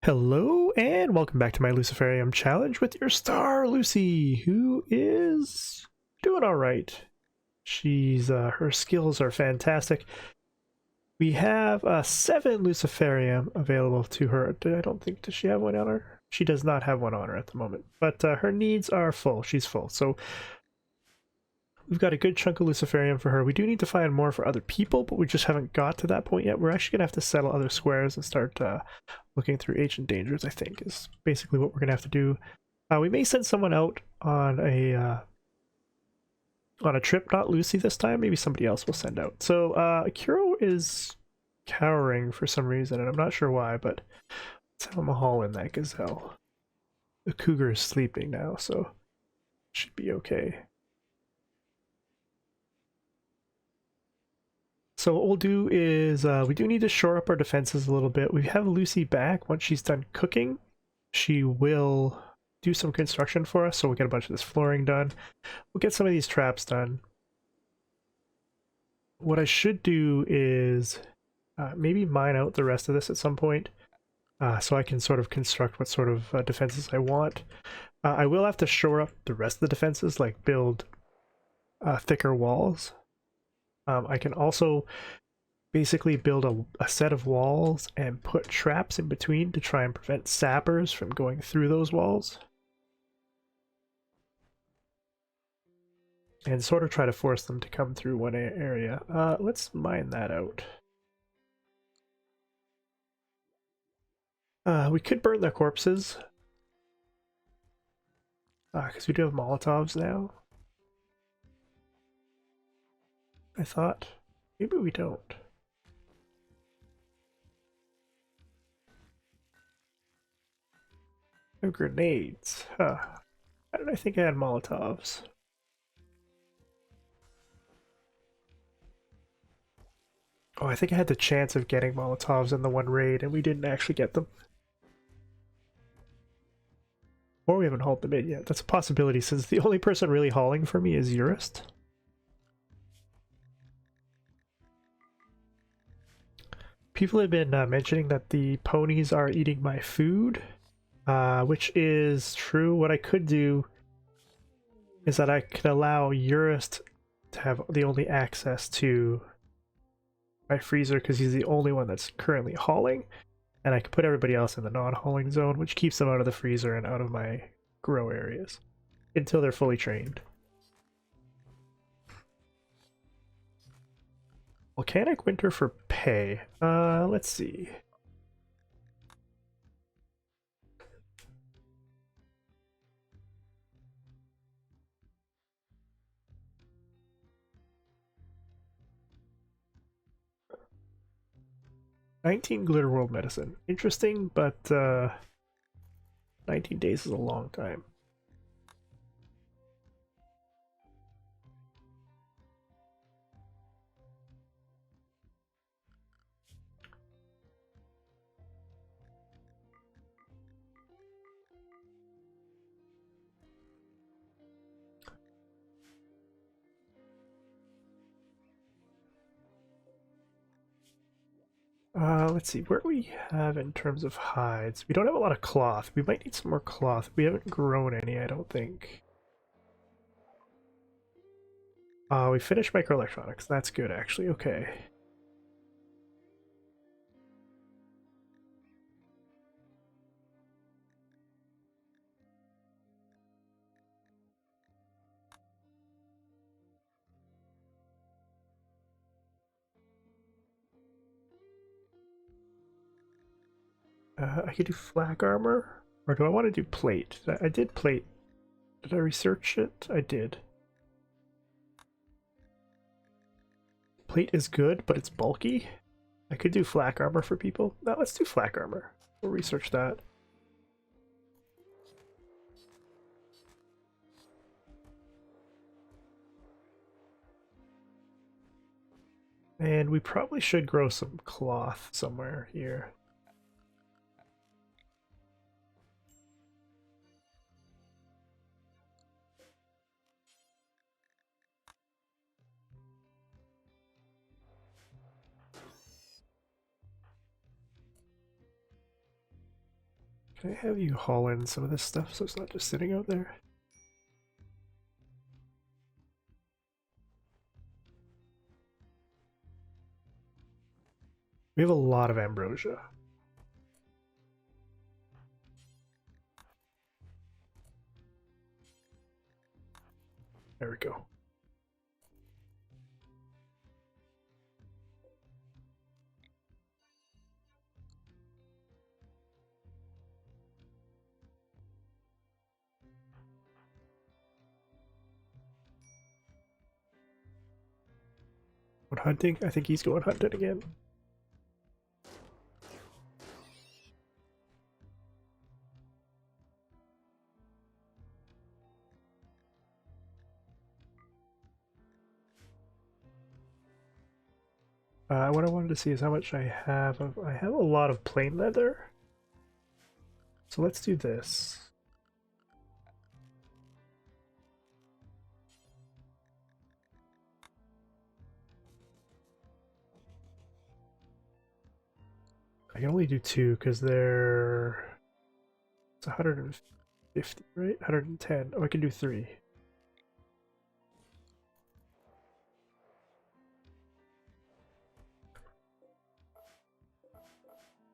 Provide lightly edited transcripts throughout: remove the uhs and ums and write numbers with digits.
Hello and welcome back to my Luciferium challenge with your star Lucy, who is doing all right. She's her skills are fantastic. We have 7 Luciferium available to her. I don't think, does she have one on her? She does not have one on her at the moment, but her needs are full. She's full, so we've got a good chunk of Luciferium for her. We do need to find more for other people, but we just haven't got to that point yet. We're actually gonna have to settle other squares and start looking through ancient dangers, I think, is basically what we're gonna have to do. We may send someone out on a trip, not Lucy this time. Maybe somebody else will send out. So Kuro is cowering for some reason, and I'm not sure why, but let's have him haul in that gazelle. The cougar is sleeping now, so should be okay. So what we'll do is we do need to shore up our defenses a little bit. We have Lucy back. Once she's done cooking, she will do some construction for us, so we'll get a bunch of this flooring done. We'll get some of these traps done. What I should do is maybe mine out the rest of this at some point, so I can sort of construct what sort of defenses I want. I will have to shore up the rest of the defenses, like build thicker walls. I can also basically build a set of walls and put traps in between to try and prevent sappers from going through those walls. And sort of try to force them to come through one area. Let's mine that out. We could burn their corpses. Because we do have Molotovs now. I thought. Maybe we don't. No grenades. Huh. How did I think I had Molotovs? Oh, I think I had the chance of getting Molotovs in the one raid, and we didn't actually get them. Or we haven't hauled them in yet. That's a possibility, since the only person really hauling for me is Urist. People have been mentioning that the ponies are eating my food, which is true. What I could do is that I could allow Urist to have the only access to my freezer, because he's the only one that's currently hauling, and I could put everybody else in the non-hauling zone, which keeps them out of the freezer and out of my grow areas until they're fully trained. Volcanic Winter for pay. Let's see. $19 Glitter World Medicine. Interesting, but 19 days is a long time. Let's see, where do we have in terms of hides? We don't have a lot of cloth. We might need some more cloth. We haven't grown any, I don't think. We finished microelectronics. That's good, actually. Okay. I could do flak armor, or do I want to do plate? I did plate. Did I research it? I did. Plate is good, but it's bulky. I could do flak armor for people. No, let's do flak armor. We'll research that. And we probably should grow some cloth somewhere here. Can I have you haul in some of this stuff so it's not just sitting out there? We have a lot of ambrosia. There we go. Going hunting? I think he's going hunting again. What I wanted to see is how much I have of. I have a lot of plain leather. So let's do this. I can only do two because they're. It's 150, right? 110. Oh, I can do three.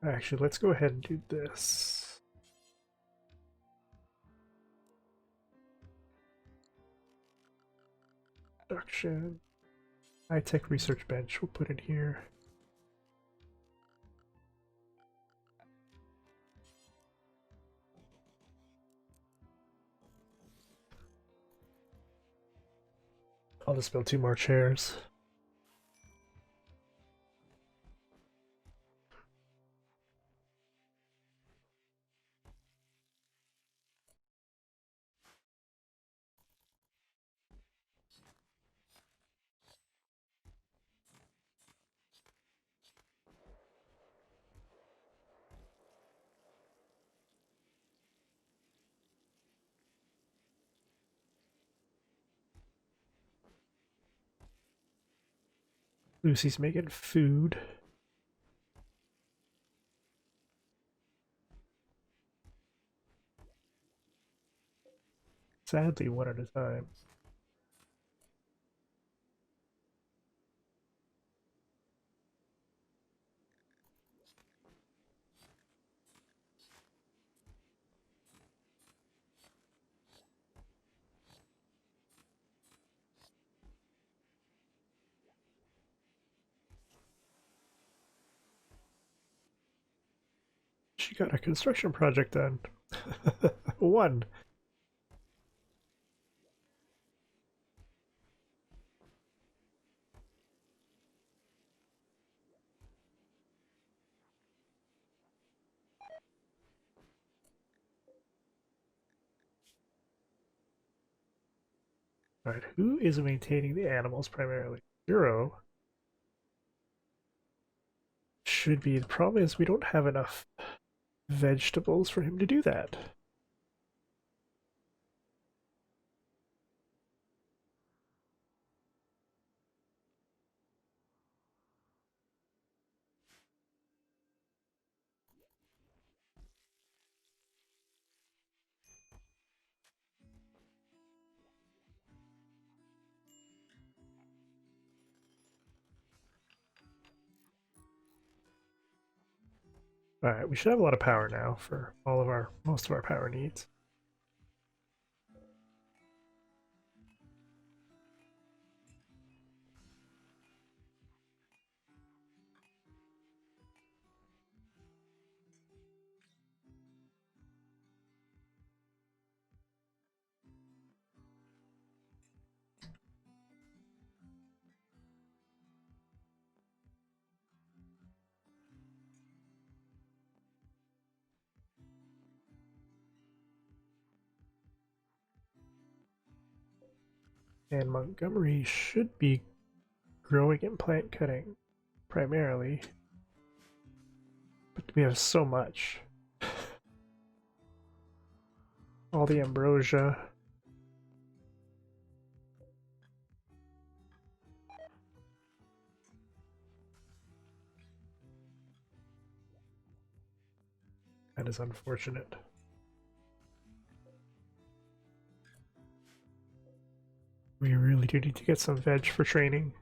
Actually, let's go ahead and do this. Production. High-tech research bench we'll put in here. I'll just build two more chairs. Lucy's making food. Sadly, one at a time. She got a construction project done. One. Alright, who is maintaining the animals primarily? Zero. Should be. The problem is we don't have enough vegetables for him to do that. Alright, we should have a lot of power now for most of our power needs. And Montgomery should be growing and plant cutting primarily. But we have so much. All the ambrosia. That is unfortunate. We really do need to get some veg for training.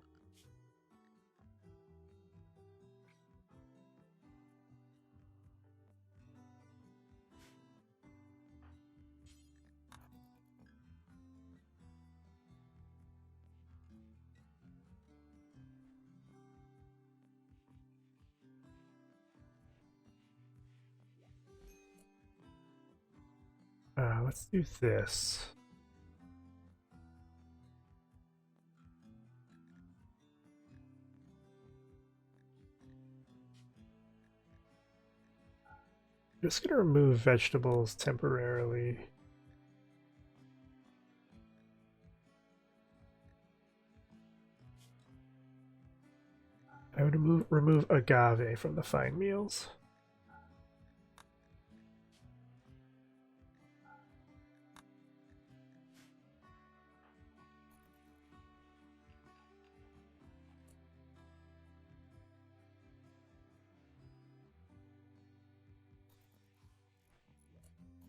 Let's do this. Just gonna remove vegetables temporarily. I would remove agave from the fine meals.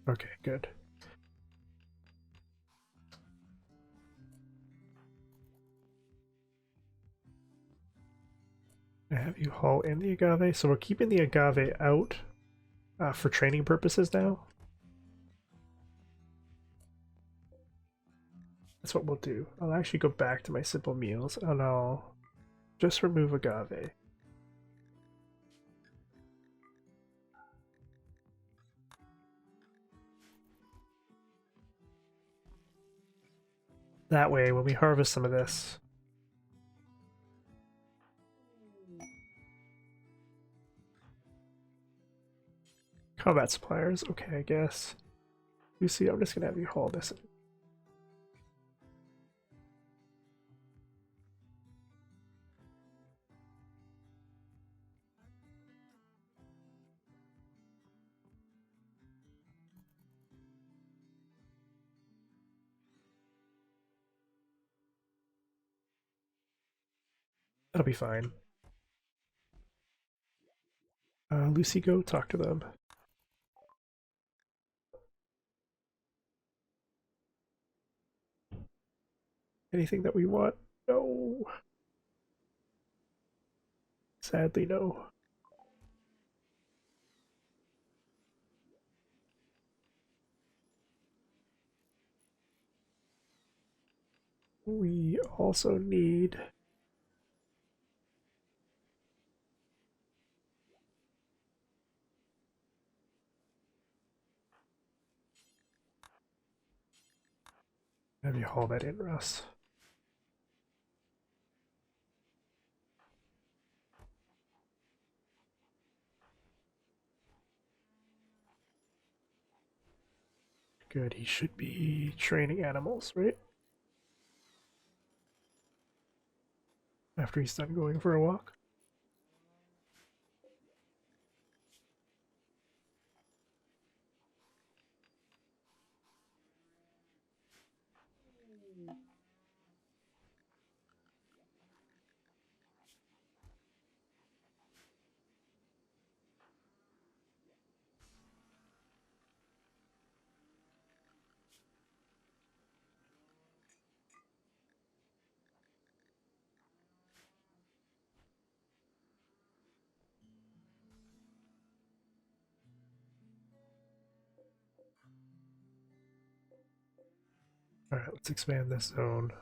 Okay, good. I have you haul in the agave, so we're keeping the agave out for training purposes now. That's what we'll do. I'll actually go back to my simple meals and I'll just remove agave. That way, when we harvest some of this, combat suppliers, okay, I guess. Lucy, I'm just gonna have you haul this in. That'll be fine. Lucy, go talk to them. Anything that we want? No. Sadly, no. We also need... Have you haul that in, Russ? Good, he should be training animals, right? After he's done going for a walk. Alright, let's expand this zone.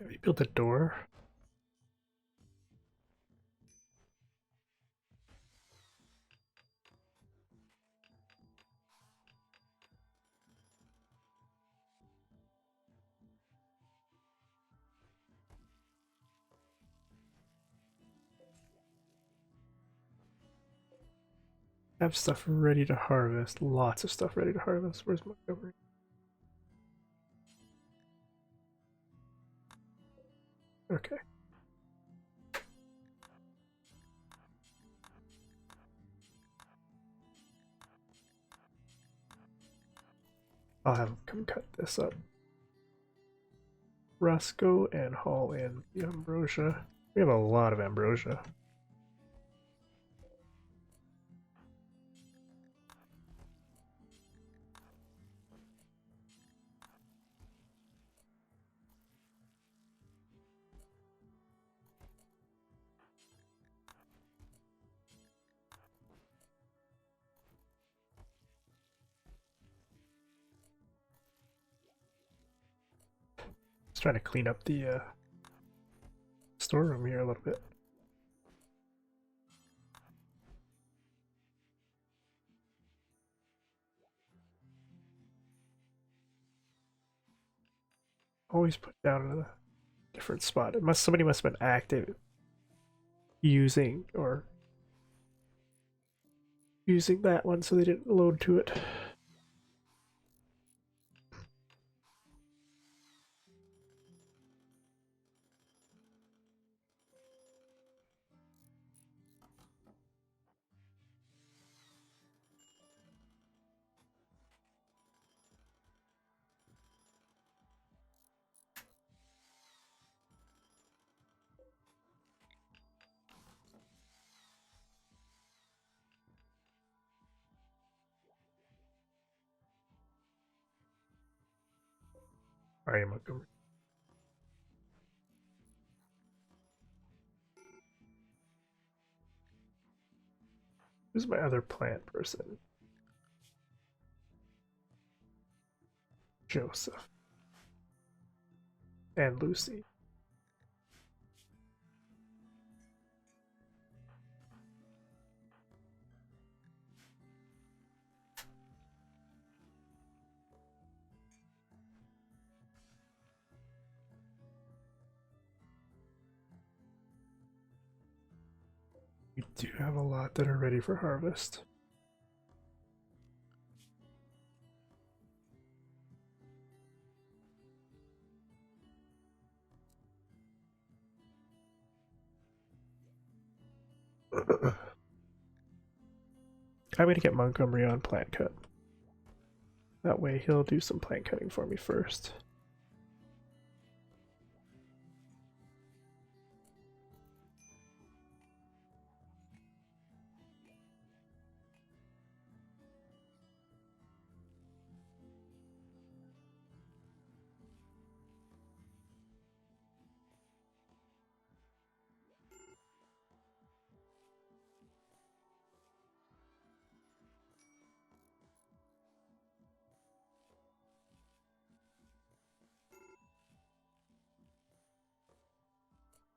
Can we build a door? Have stuff ready to harvest. Lots of stuff ready to harvest. Where's Montgomery? Okay. I'll have him come cut this up. Roscoe and haul in the ambrosia. We have a lot of ambrosia. Just trying to clean up the storeroom here a little bit. Always put down in a different spot. Somebody must have been active using that one, so they didn't load to it. Alright, Montgomery. Who's my other plant person? Joseph. And Lucy. We do have a lot that are ready for harvest. I'm going to get Montgomery on plant cut. That way he'll do some plant cutting for me first.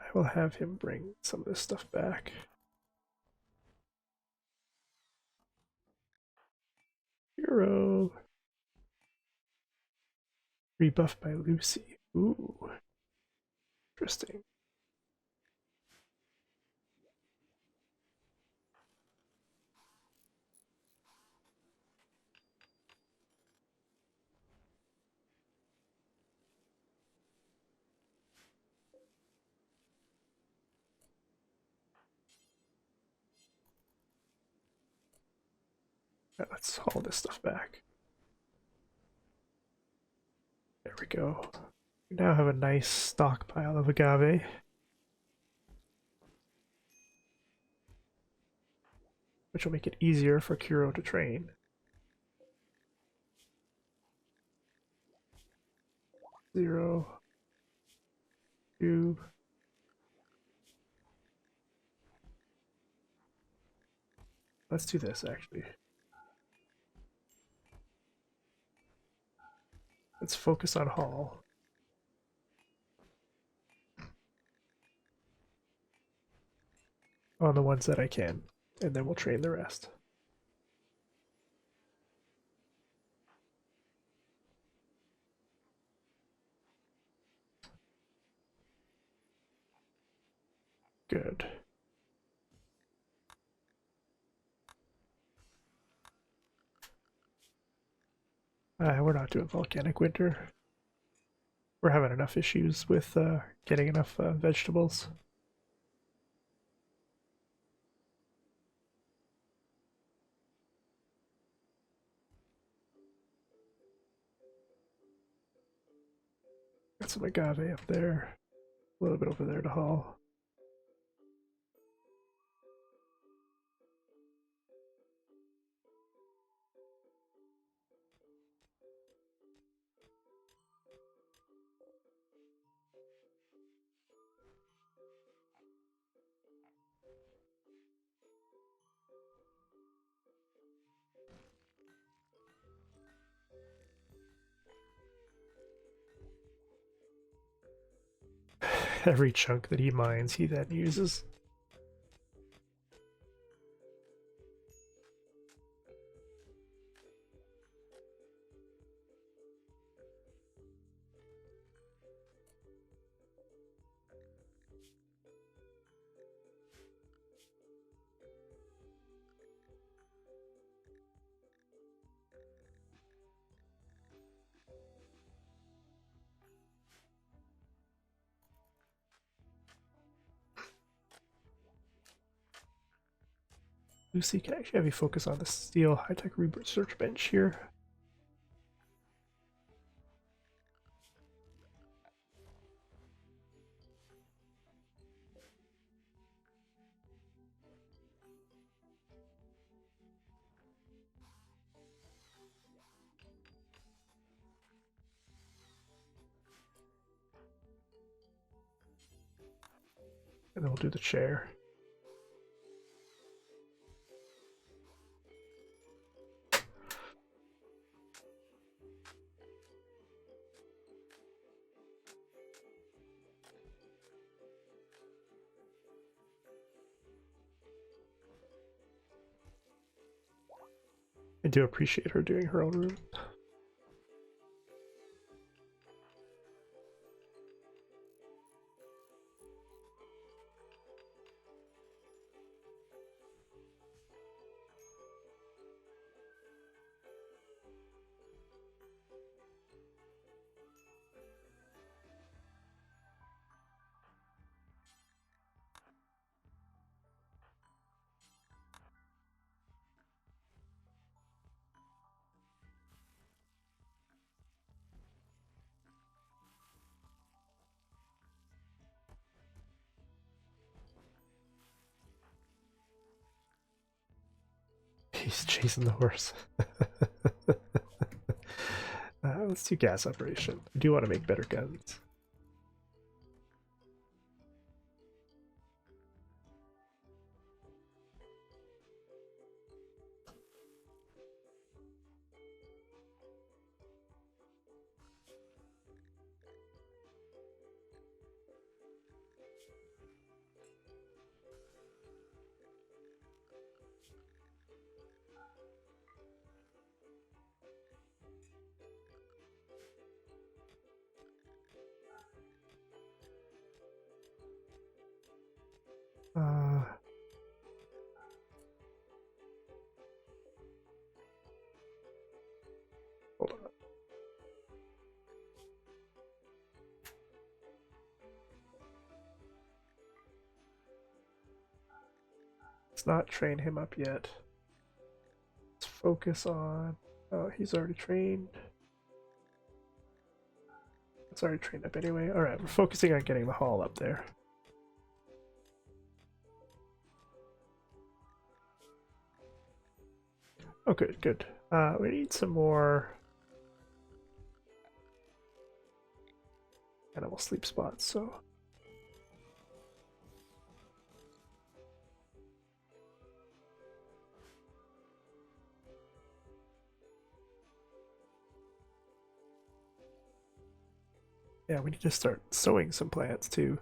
I will have him bring some of this stuff back. Hero. Rebuffed by Lucy. Ooh. Interesting. Right, let's haul this stuff back. There we go. We now have a nice stockpile of agave. Which will make it easier for Kuro to train. Zero. Two. Let's do this actually. Let's focus on haul. On the ones that I can, and then we'll train the rest. Good. We're not doing volcanic winter. We're having enough issues with getting enough vegetables. Got some agave up there, a little bit over there to haul. Every chunk that he mines, he then uses. Lucy can actually have you focus on the steel high-tech research bench here. And then we'll do the chair. I do appreciate her doing her own room. He's chasing the horse. Let's do gas operation. I do want to make better guns. Hold on. Let's not train him up yet. Let's focus on... Oh, he's already trained. It's already trained up anyway. Alright, we're focusing on getting the hall up there. Oh, good, good. We need some more animal sleep spots, so... Yeah, we need to start sowing some plants too.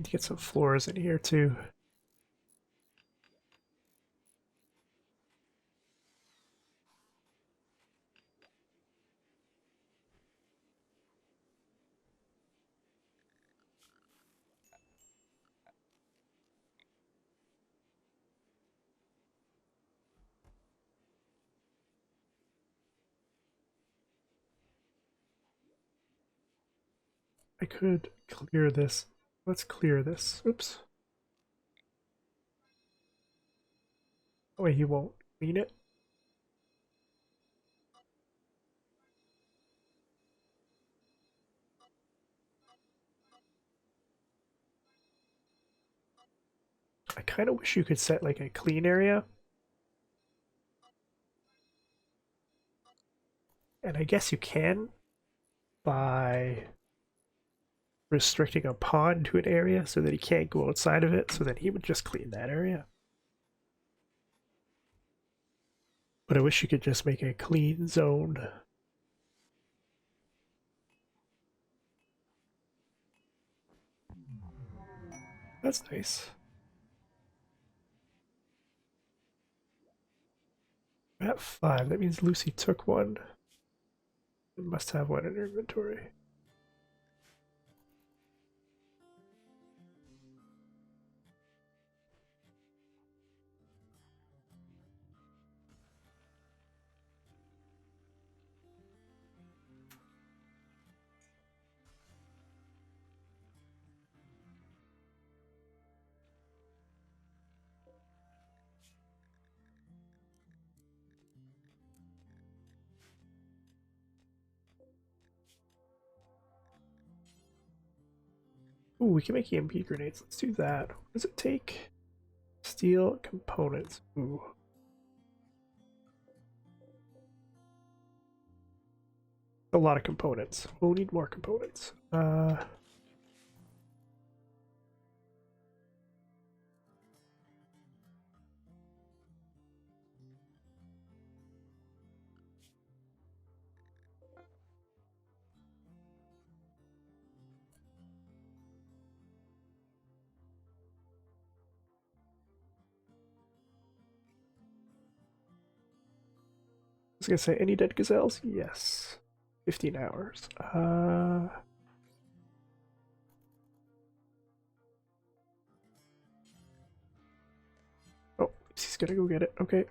Need to get some floors in here too. I could clear this. Let's clear this. Oops. Oh wait, he won't clean it. I kind of wish you could set like a clean area. And I guess you can by restricting a pond to an area so that he can't go outside of it, so that he would just clean that area. But I wish you could just make a clean zone. That's nice. At 5, that means Lucy took one. And must have one in her inventory. Ooh, we can make EMP grenades. Let's do that. What does it take? Steel components. Ooh. A lot of components. We'll need more components. I was gonna say, any dead gazelles? Yes. 15 hours. Oh, he's gonna go get it. Okay.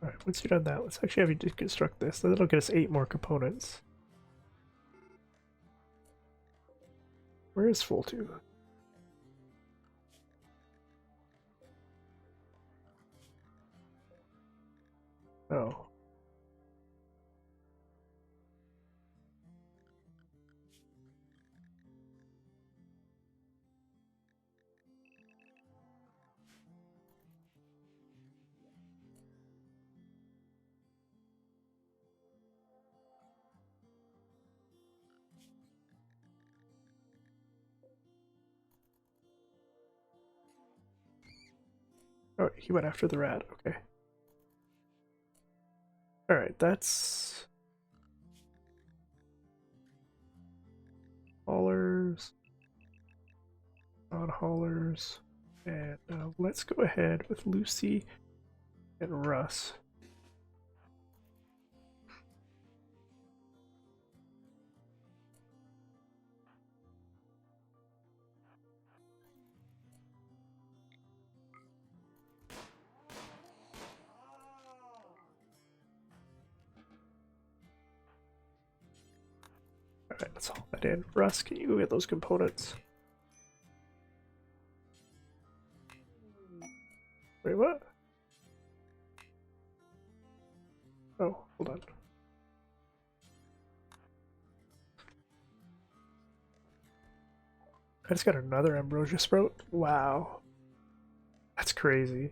Alright, once you've done that, let's actually have you deconstruct this. That'll get us 8 more components. Where is full 2? Oh. Oh, he went after the rat. Okay. Alright, that's... haulers. Non-haulers. And let's go ahead with Lucy and Russ. Alright, let's haul that in. Russ, can you go get those components? Wait, what? Oh, hold on. I just got another ambrosia sprout? Wow. That's crazy.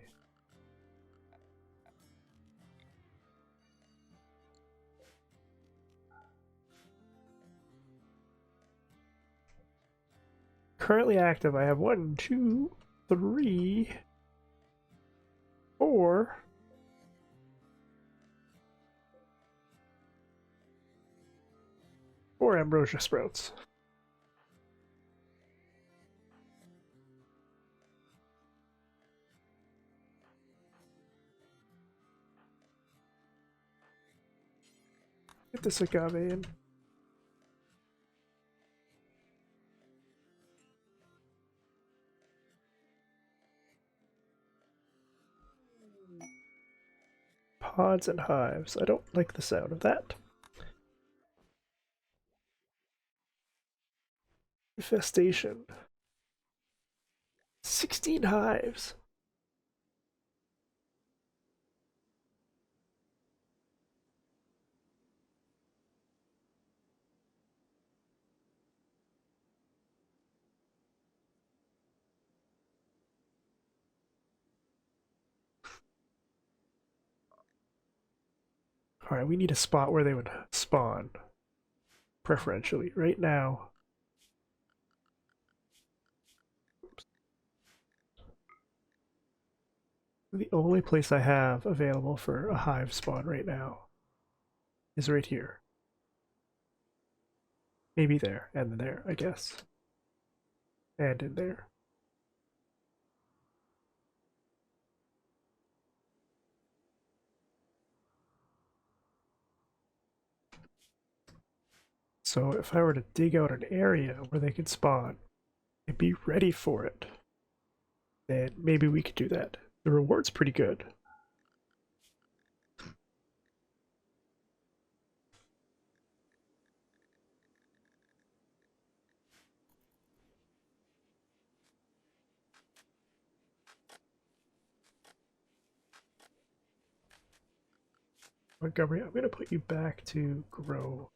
currently active. I have 1, 2, 3, 4. Four ambrosia sprouts. Get this agave in. Pods and hives. I don't like the sound of that. Infestation. 16 hives. Alright, we need a spot where they would spawn. Preferentially. Right now. Oops. The only place I have available for a hive spawn right now is right here. Maybe there, and then there, I guess. And in there. So if I were to dig out an area where they could spawn and be ready for it, then maybe we could do that. The reward's pretty good. Montgomery, I'm going to put you back to grow.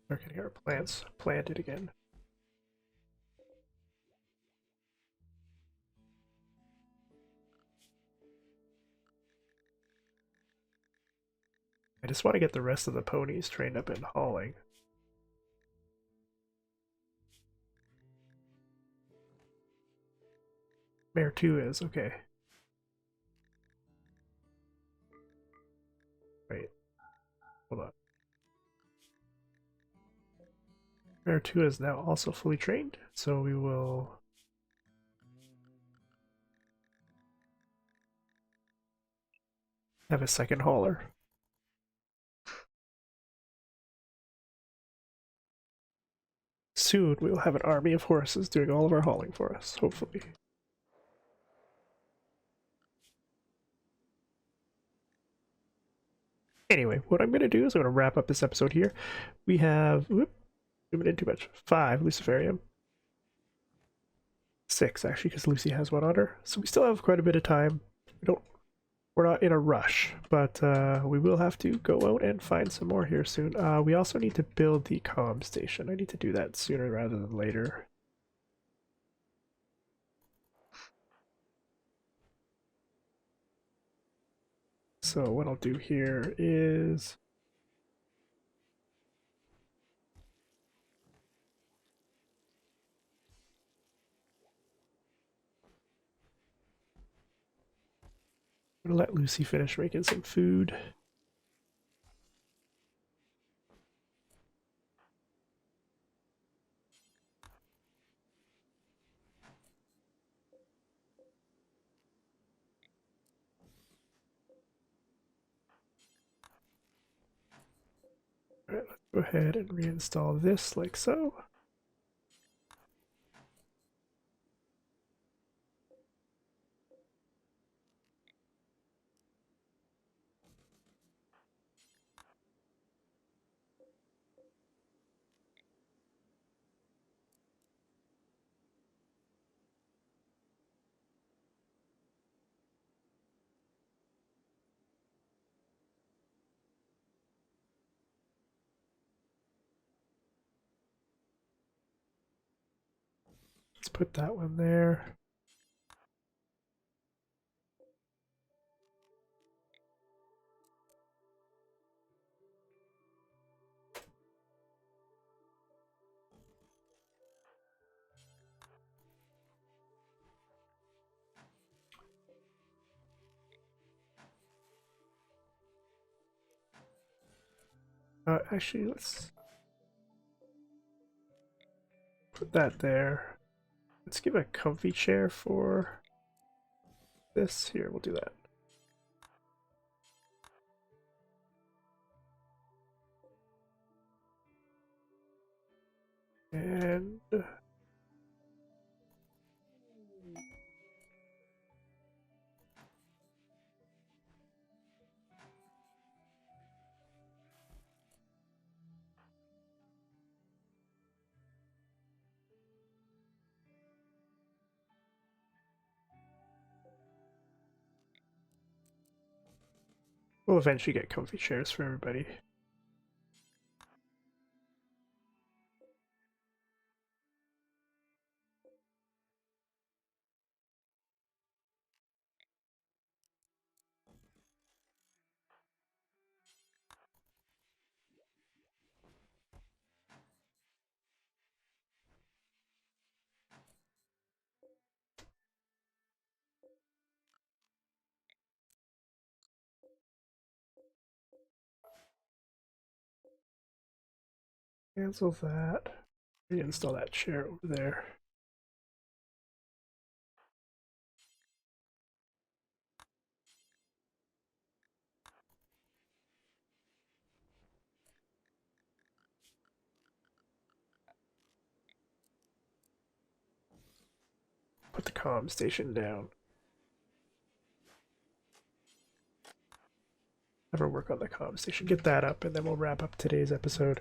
We're getting our plants planted again. I just want to get the rest of the ponies trained up in hauling. Mare 2 is, okay. Wait, hold on. Mare 2 is now also fully trained, so we will have a second hauler. Soon we will have an army of horses doing all of our hauling for us, hopefully. Anyway, what I'm going to do is I'm going to wrap up this episode here. We have, zooming in too much, 5 Luciferium. 6 actually, because Lucy has one on her. So we still have quite a bit of time. We're not in a rush, but we will have to go out and find some more here soon. We also need to build the comm station. I need to do that sooner rather than later. So what I'll do here is I'm gonna let Lucy finish making some food. All right, let's go ahead and reinstall this like so. Let's put that one there. Actually, let's put that there. Let's give a comfy chair for this. Here, we'll do that. And we'll eventually get comfy chairs for everybody. Cancel that. Reinstall that chair over there. Put the comm station down. Have her work on the comm station. Get that up, and then we'll wrap up today's episode.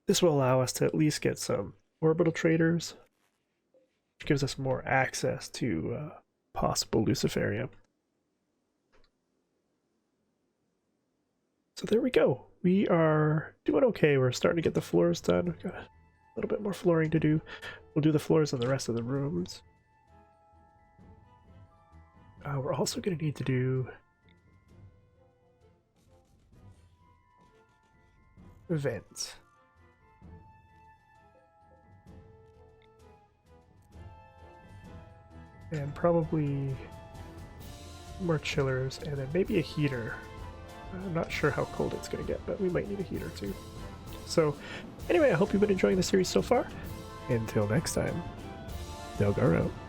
This will allow us to at least get some orbital traders, which gives us more access to possible Luciferium. So there we go. We are doing okay. We're starting to get the floors done. We've got a little bit more flooring to do. We'll do the floors in the rest of the rooms. We're also going to need to do vents. And probably more chillers, and then maybe a heater. I'm not sure how cold it's going to get, but we might need a heater too. So anyway, I hope you've been enjoying the series so far. Until next time, Delgar out.